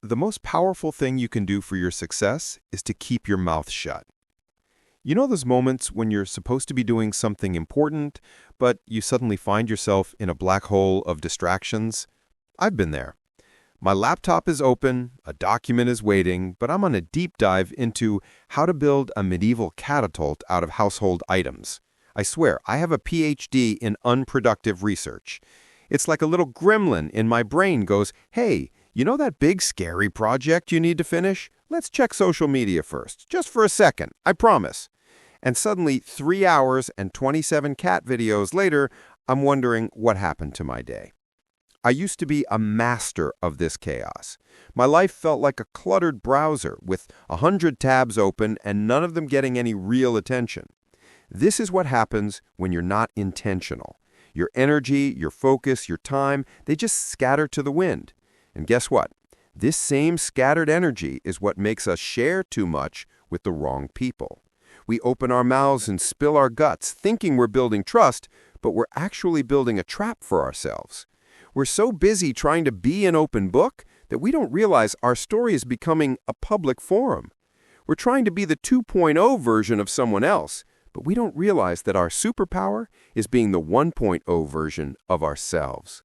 the most powerful thing you can do for your success is to keep your mouth shut. You know those moments when you're supposed to be doing something important, but you suddenly find yourself in a black hole of distractions? I've been there. My laptop is open, a document is waiting, but I'm on a deep dive into how to build a medieval catapult out of household items. I swear, I have a PhD in unproductive research. It's like a little gremlin in my brain goes, "Hey, you know that big scary project you need to finish? Let's check social media first, just for a second, I promise." And suddenly, 3 hours and 27 cat videos later, I'm wondering what happened to my day. I used to be a master of this chaos. My life felt like a cluttered browser with 100 tabs open and none of them getting any real attention. This is what happens when you're not intentional. Your energy, your focus, your time, they just scatter to the wind. And guess what? This same scattered energy is what makes us share too much with the wrong people. We open our mouths and spill our guts, thinking we're building trust, but we're actually building a trap for ourselves. We're so busy trying to be an open book that we don't realize our story is becoming a public forum. We're trying to be the 2.0 version of someone else, but we don't realize that our superpower is being the 1.0 version of ourselves.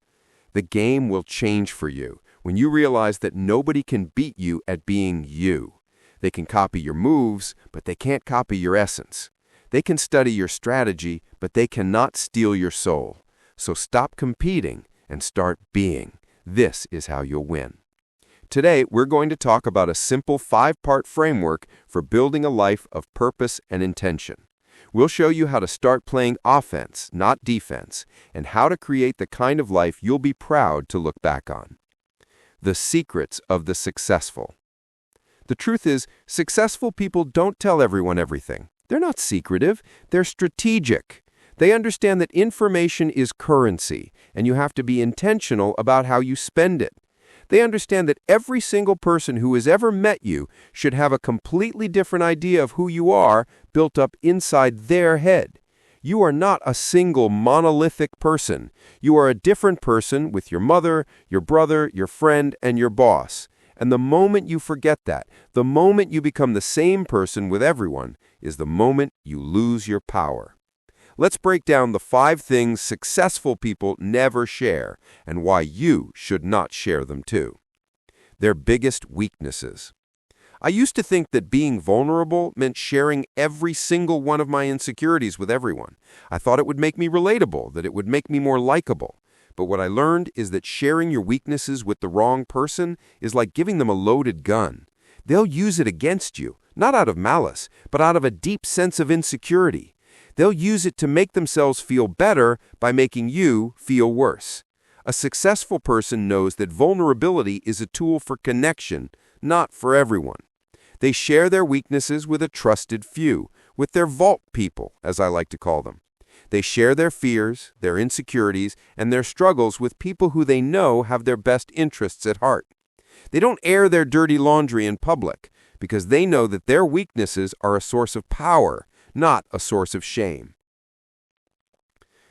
The game will change for you when you realize that nobody can beat you at being you. They can copy your moves, but they can't copy your essence. They can study your strategy, but they cannot steal your soul. So stop competing and start being. This is how you'll win. Today, we're going to talk about a simple 5-part framework for building a life of purpose and intention. We'll show you how to start playing offense, not defense, and how to create the kind of life you'll be proud to look back on. The secrets of the successful. The truth is, successful people don't tell everyone everything. They're not secretive, they're strategic. They understand that information is currency, and you have to be intentional about how you spend it. They understand that every single person who has ever met you should have a completely different idea of who you are built up inside their head. You are not a single monolithic person. You are a different person with your mother, your brother, your friend, and your boss. And the moment you forget that, the moment you become the same person with everyone, is the moment you lose your power. Let's break down the 5 things successful people never share and why you should not share them too. Their biggest weaknesses. I used to think that being vulnerable meant sharing every single one of my insecurities with everyone. I thought it would make me relatable, that it would make me more likable. But what I learned is that sharing your weaknesses with the wrong person is like giving them a loaded gun. They'll use it against you, not out of malice, but out of a deep sense of insecurity. They'll use it to make themselves feel better by making you feel worse. A successful person knows that vulnerability is a tool for connection, not for everyone. They share their weaknesses with a trusted few, with their vault people, as I like to call them. They share their fears, their insecurities, and their struggles with people who they know have their best interests at heart. They don't air their dirty laundry in public because they know that their weaknesses are a source of power, not a source of shame.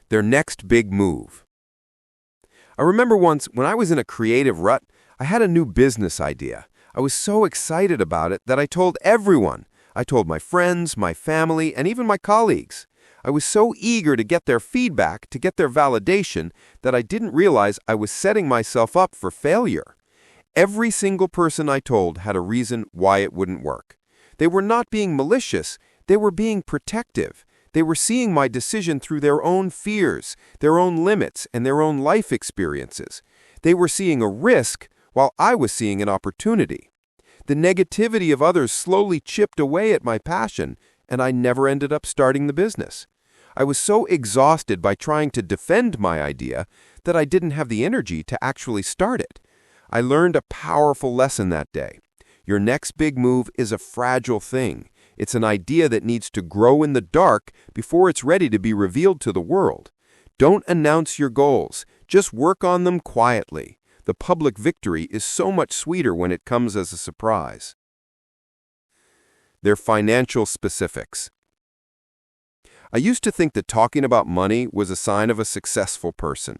Their next big move. I remember once when I was in a creative rut, I had a new business idea. I was so excited about it that I told everyone. I told my friends, my family, and even my colleagues. I was so eager to get their feedback, to get their validation, that I didn't realize I was setting myself up for failure. Every single person I told had a reason why it wouldn't work. They were not being malicious, they were being protective. They were seeing my decision through their own fears, their own limits, and their own life experiences. They were seeing a risk while I was seeing an opportunity. The negativity of others slowly chipped away at my passion, and I never ended up starting the business. I was so exhausted by trying to defend my idea that I didn't have the energy to actually start it. I learned a powerful lesson that day. Your next big move is a fragile thing. It's an idea that needs to grow in the dark before it's ready to be revealed to the world. Don't announce your goals. Just work on them quietly. The public victory is so much sweeter when it comes as a surprise. Their financial specifics. I used to think that talking about money was a sign of a successful person.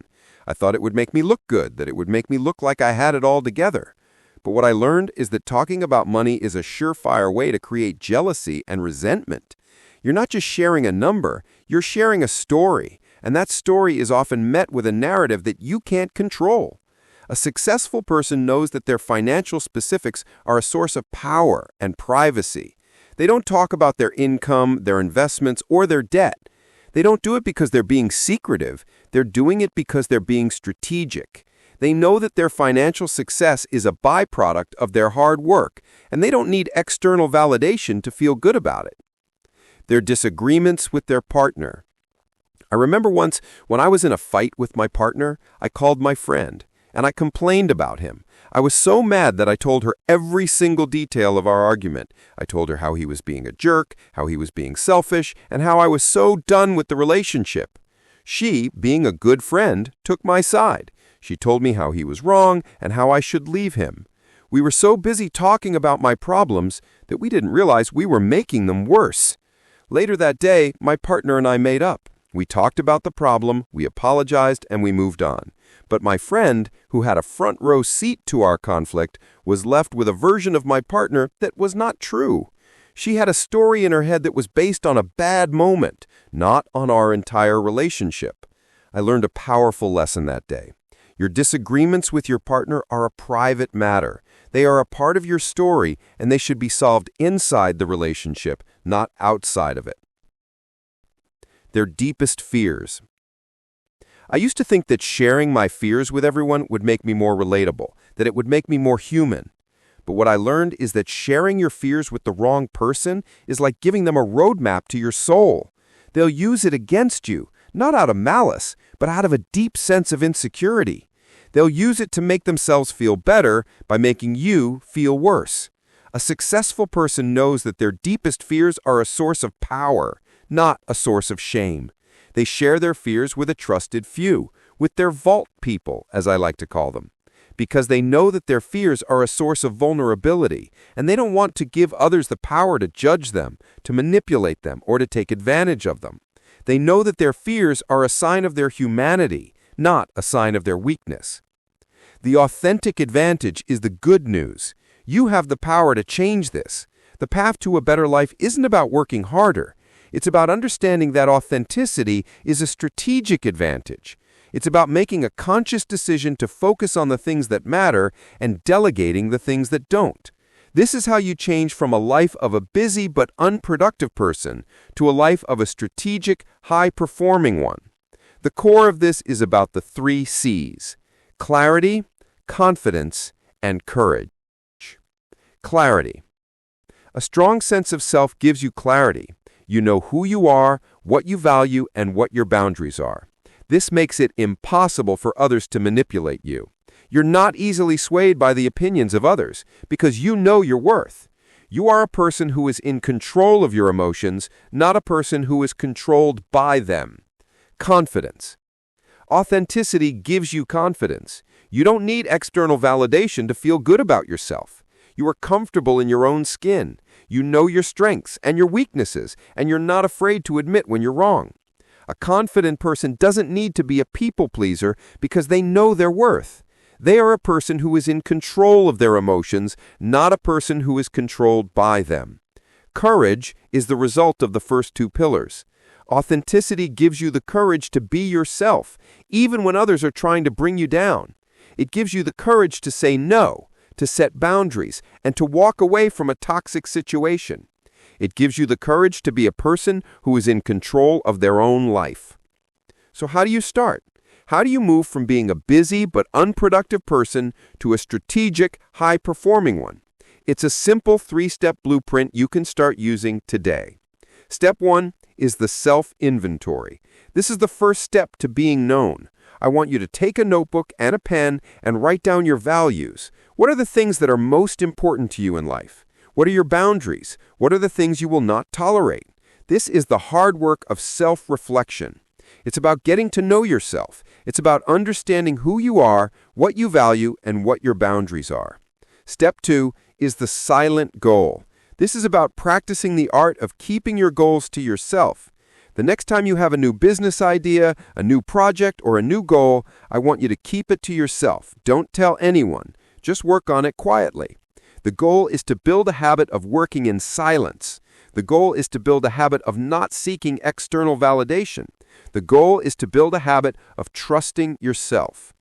I thought it would make me look good, that it would make me look like I had it all together. But what I learned is that talking about money is a surefire way to create jealousy and resentment. You're not just sharing a number, you're sharing a story, and that story is often met with a narrative that you can't control. A successful person knows that their financial specifics are a source of power and privacy. They don't talk about their income, their investments, or their debt. They don't do it because they're being secretive. They're doing it because they're being strategic. They know that their financial success is a byproduct of their hard work, and they don't need external validation to feel good about it. Their disagreements with their partner. I remember once when I was in a fight with my partner, I called my friend, and I complained about him. I was so mad that I told her every single detail of our argument. I told her how he was being a jerk, how he was being selfish, and how I was so done with the relationship. She, being a good friend, took my side. She told me how he was wrong and how I should leave him. We were so busy talking about my problems that we didn't realize we were making them worse. Later that day, my partner and I made up. We talked about the problem, we apologized, and we moved on. But my friend, who had a front row seat to our conflict, was left with a version of my partner that was not true. She had a story in her head that was based on a bad moment, not on our entire relationship. I learned a powerful lesson that day. Your disagreements with your partner are a private matter. They are a part of your story, and they should be solved inside the relationship, not outside of it. Their deepest fears. I used to think that sharing my fears with everyone would make me more relatable, that it would make me more human. But what I learned is that sharing your fears with the wrong person is like giving them a roadmap to your soul. They'll use it against you, not out of malice, but out of a deep sense of insecurity. They'll use it to make themselves feel better by making you feel worse. A successful person knows that their deepest fears are a source of power, not a source of shame. They share their fears with a trusted few, with their vault people, as I like to call them, because they know that their fears are a source of vulnerability, and they don't want to give others the power to judge them, to manipulate them, or to take advantage of them. They know that their fears are a sign of their humanity, not a sign of their weakness. The authentic advantage is the good news. You have the power to change this. The path to a better life isn't about working harder. It's about understanding that authenticity is a strategic advantage. It's about making a conscious decision to focus on the things that matter and delegating the things that don't. This is how you change from a life of a busy but unproductive person to a life of a strategic, high-performing one. The core of this is about the 3 C's: clarity, confidence, and courage. Clarity. A strong sense of self gives you clarity. You know who you are, what you value, and what your boundaries are. This makes it impossible for others to manipulate you. You're not easily swayed by the opinions of others because you know your worth. You are a person who is in control of your emotions, not a person who is controlled by them. Confidence. Authenticity gives you confidence. You don't need external validation to feel good about yourself. You are comfortable in your own skin. You know your strengths and your weaknesses, and you're not afraid to admit when you're wrong. A confident person doesn't need to be a people pleaser because they know their worth. They are a person who is in control of their emotions, not a person who is controlled by them. Courage is the result of the first 2 pillars. Authenticity gives you the courage to be yourself, even when others are trying to bring you down. It gives you the courage to say no, to set boundaries, and to walk away from a toxic situation. It gives you the courage to be a person who is in control of their own life. So how do you start? How do you move from being a busy but unproductive person to a strategic, high-performing one? It's a simple 3-step blueprint you can start using today. Step 1 is the self-inventory. This is the first step to being known. I want you to take a notebook and a pen and write down your values. What are the things that are most important to you in life? What are your boundaries? What are the things you will not tolerate? This is the hard work of self-reflection. It's about getting to know yourself. It's about understanding who you are, what you value, and what your boundaries are. Step 2 is the silent goal. This is about practicing the art of keeping your goals to yourself. The next time you have a new business idea, a new project, or a new goal, I want you to keep it to yourself. Don't tell anyone. Just work on it quietly. The goal is to build a habit of working in silence. The goal is to build a habit of not seeking external validation. The goal is to build a habit of trusting yourself.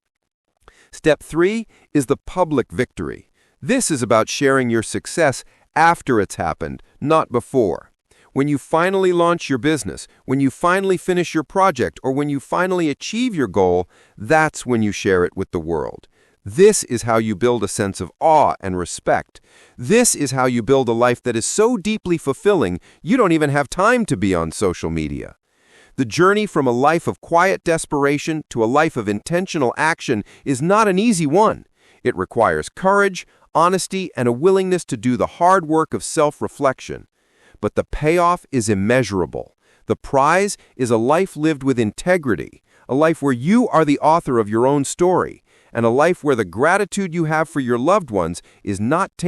Step 3 is the public victory. This is about sharing your success after it's happened, not before. When you finally launch your business, when you finally finish your project, or when you finally achieve your goal, that's when you share it with the world. This is how you build a sense of awe and respect. This is how you build a life that is so deeply fulfilling, you don't even have time to be on social media. The journey from a life of quiet desperation to a life of intentional action is not an easy one. It requires courage, honesty, and a willingness to do the hard work of self-reflection. But the payoff is immeasurable. The prize is a life lived with integrity, a life where you are the author of your own story, and a life where the gratitude you have for your loved ones is not tainted